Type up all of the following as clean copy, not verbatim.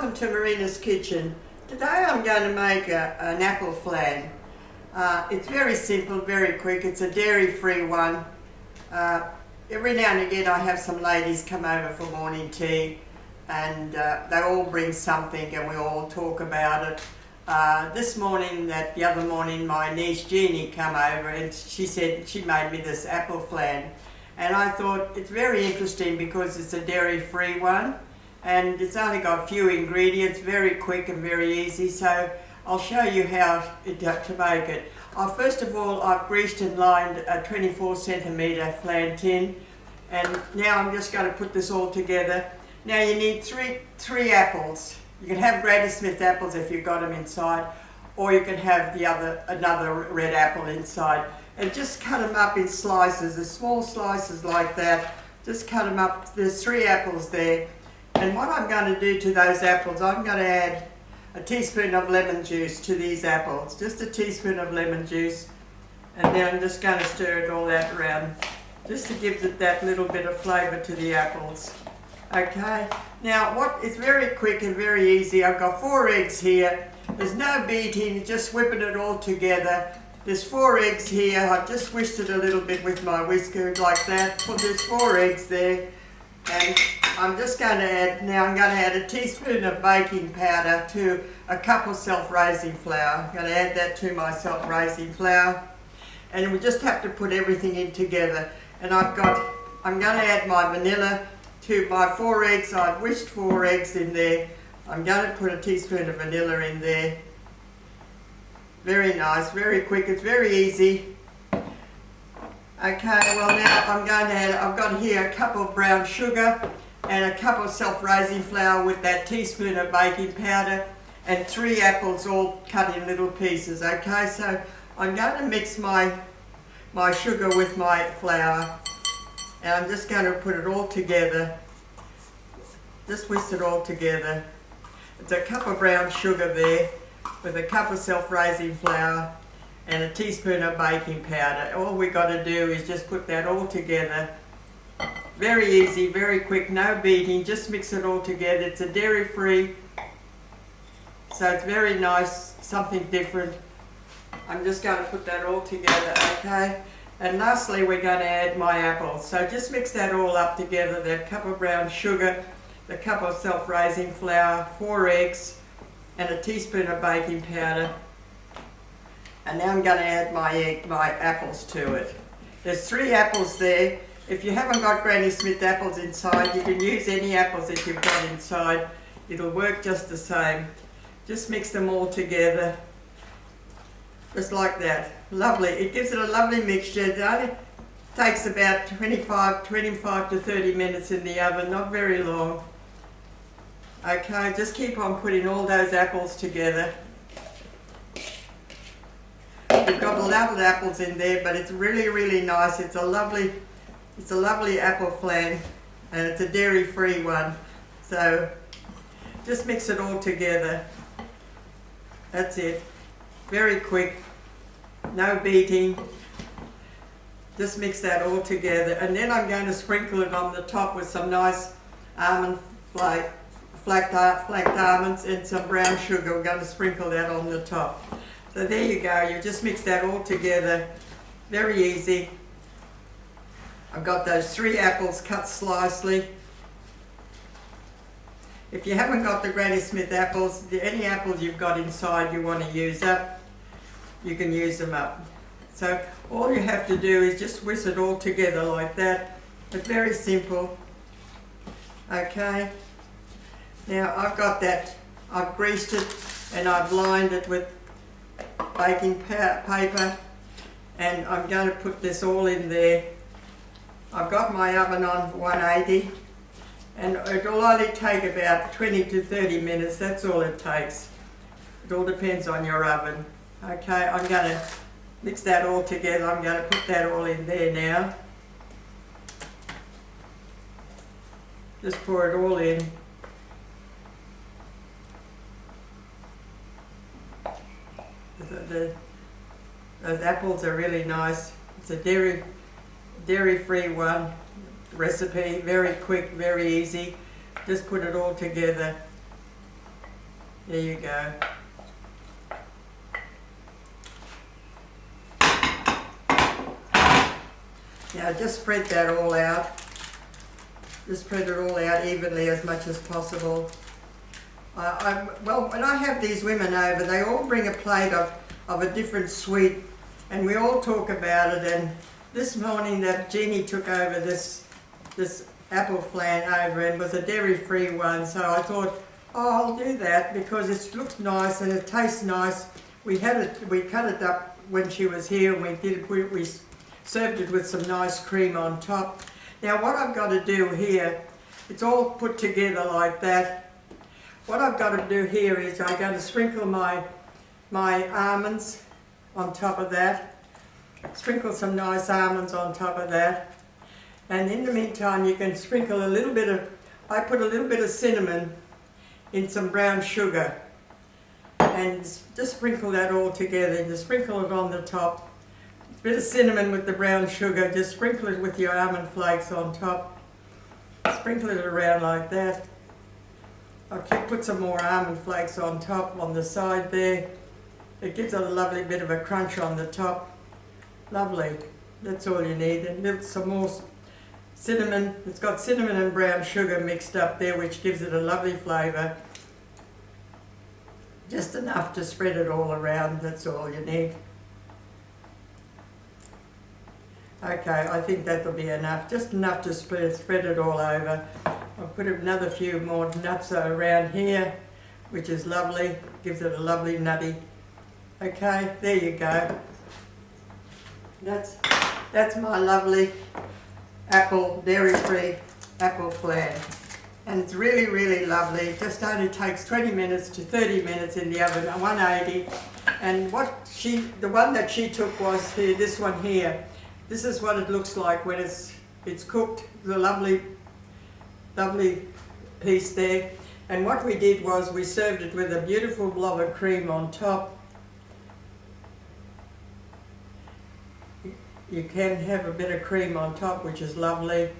welcome to Marina's kitchen. Today I'm going to make an apple flan. It's very simple, very quick. It's a dairy-free one. Every now and again I have some ladies come over for morning tea, and they all bring something and we all talk about it. The other morning, my niece Jeannie came over and she said she made me this apple flan. And I thought it's very interesting because it's a dairy-free one and it's only got a few ingredients, very quick and very easy. So I'll show you how to make it. First of all, I've greased and lined a 24 centimetre flan tin, and now I'm just going to put this all together. Now you need three apples. You can have Granny Smith apples if you've got them inside, or you can have another red apple inside. And just cut them up in slices, the small slices like that. Just cut them up. There's 3 apples there. And what I'm going to do to those apples, I'm going to add a teaspoon of lemon juice to these apples. Just a teaspoon of lemon juice. And then I'm just going to stir it all that around, just to give it that little bit of flavour to the apples. Okay, now it's very quick and very easy. I've got 4 eggs here. There's no beating, just whipping it all together. There's 4 eggs here. I've just whisked it a little bit with my whisker like that. There's 4 eggs there. And I'm just going to add a teaspoon of baking powder to a cup of self-raising flour. I'm going to add that to my self-raising flour. And we just have to put everything in together. And I'm going to add my vanilla to my 4 eggs. I've whisked 4 eggs in there. I'm going to put a teaspoon of vanilla in there. Very nice, very quick, it's very easy. Okay, well now I've got here a cup of brown sugar and a cup of self-raising flour with that teaspoon of baking powder and 3 apples all cut in little pieces. Okay, so I'm going to mix my sugar with my flour, and I'm just going to put it all together. Just whisk it all together. It's a cup of brown sugar there with a cup of self-raising flour and a teaspoon of baking powder. All we got to do is just put that all together. Very easy, very quick, no beating, just mix it all together. It's a dairy-free, so it's very nice, something different. I'm just going to put that all together, okay? And lastly, we're going to add my apples. So just mix that all up together, that cup of brown sugar, the cup of self-raising flour, 4 eggs, and a teaspoon of baking powder. And now I'm going to add my apples to it. There's 3 apples there. If you haven't got Granny Smith apples inside, you can use any apples that you've got inside. It'll work just the same. Just mix them all together. Just like that. Lovely. It gives it a lovely mixture. It only takes about 25 to 30 minutes in the oven, not very long. Okay, just keep on putting all those apples together. We've got a lot of apples in there, but it's really, really nice. It's a lovely apple flan, and it's a dairy-free one. So just mix it all together. That's it. Very quick, no beating. Just mix that all together, and then I'm going to sprinkle it on the top with some nice almond flaked almonds and some brown sugar. We're going to sprinkle that on the top. So there you go, you just mix that all together. Very easy. I've got those 3 apples cut slicely. If you haven't got the Granny Smith apples, any apples you've got inside you want to use up, you can use them up. So all you have to do is just whisk it all together like that. It's very simple. Okay. Now I've got that, I've greased it and I've lined it with baking paper, and I'm going to put this all in there. I've got my oven on 180, and it'll only take about 20 to 30 minutes, that's all it takes. It all depends on your oven. Okay, I'm going to mix that all together. I'm going to put that all in there now. Just pour it all in. Those apples are really nice. It's a dairy-free one recipe, very quick, very easy. Just put it all together. There you go. Now just spread that all out. Just spread it all out evenly as much as possible. Well, when I have these women over, they all bring a plate of a different sweet, and we all talk about it. And this morning that Jeannie took over this apple flan over, and was a dairy-free one, so I thought, oh, I'll do that because it looks nice and it tastes nice. We cut it up when she was here, and we served it with some nice cream on top. Now what I've got to do here, it's all put together like that. What I've got to do here is I'm going to sprinkle my almonds on top of that. Sprinkle some nice almonds on top of that. And in the meantime you can sprinkle a little bit of, I put a little bit of cinnamon in some brown sugar. And just sprinkle that all together. Just sprinkle it on the top. A bit of cinnamon with the brown sugar. Just sprinkle it with your almond flakes on top. Sprinkle it around like that. I'll put some more almond flakes on top on the side there. It gives it a lovely bit of a crunch on the top. Lovely. That's all you need. And some more cinnamon. It's got cinnamon and brown sugar mixed up there, which gives it a lovely flavour. Just enough to spread it all around. That's all you need. Okay, I think that'll be enough. Just enough to spread it all over. I'll put another few more nuts around here, which is lovely. Gives it a lovely nutty. Okay, there you go. That's my lovely dairy-free apple flan. And it's really, really lovely. It just only takes 20 minutes to 30 minutes in the oven at 180. And the one that she took was here, this one here. This is what it looks like when it's cooked. The lovely piece there. And what we did was we served it with a beautiful blob of cream on top. You can have a bit of cream on top, which is lovely.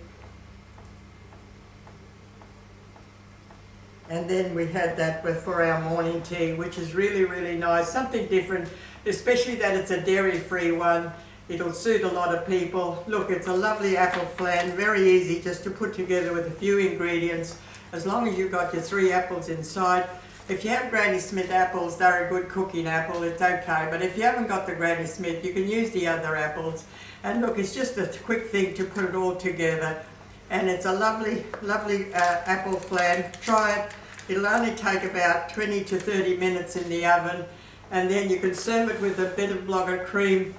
And then we had that for our morning tea, which is really, really nice. Something different, especially that it's a dairy-free one. It'll suit a lot of people. Look, it's a lovely apple flan, very easy just to put together with a few ingredients, as long as you've got your 3 apples inside. If you have Granny Smith apples, they're a good cooking apple, it's okay. But if you haven't got the Granny Smith, you can use the other apples. And look, it's just a quick thing to put it all together. And it's a lovely, lovely apple flan. Try it. It'll only take about 20 to 30 minutes in the oven. And then you can serve it with a bit of block of cream.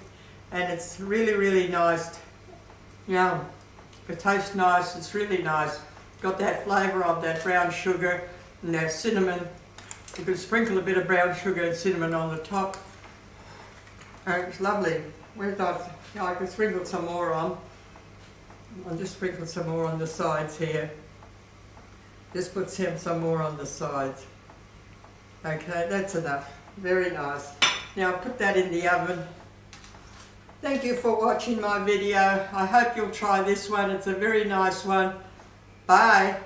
And it's really, really nice. Yum. It tastes nice, it's really nice. Got that flavour of that brown sugar and that cinnamon. You can sprinkle a bit of brown sugar and cinnamon on the top. And it's lovely. I can sprinkle some more on. I'll just sprinkle some more on the sides here. Just put some more on the sides. Okay, that's enough. Very nice. Now I'll put that in the oven. Thank you for watching my video. I hope you'll try this one. It's a very nice one. Bye.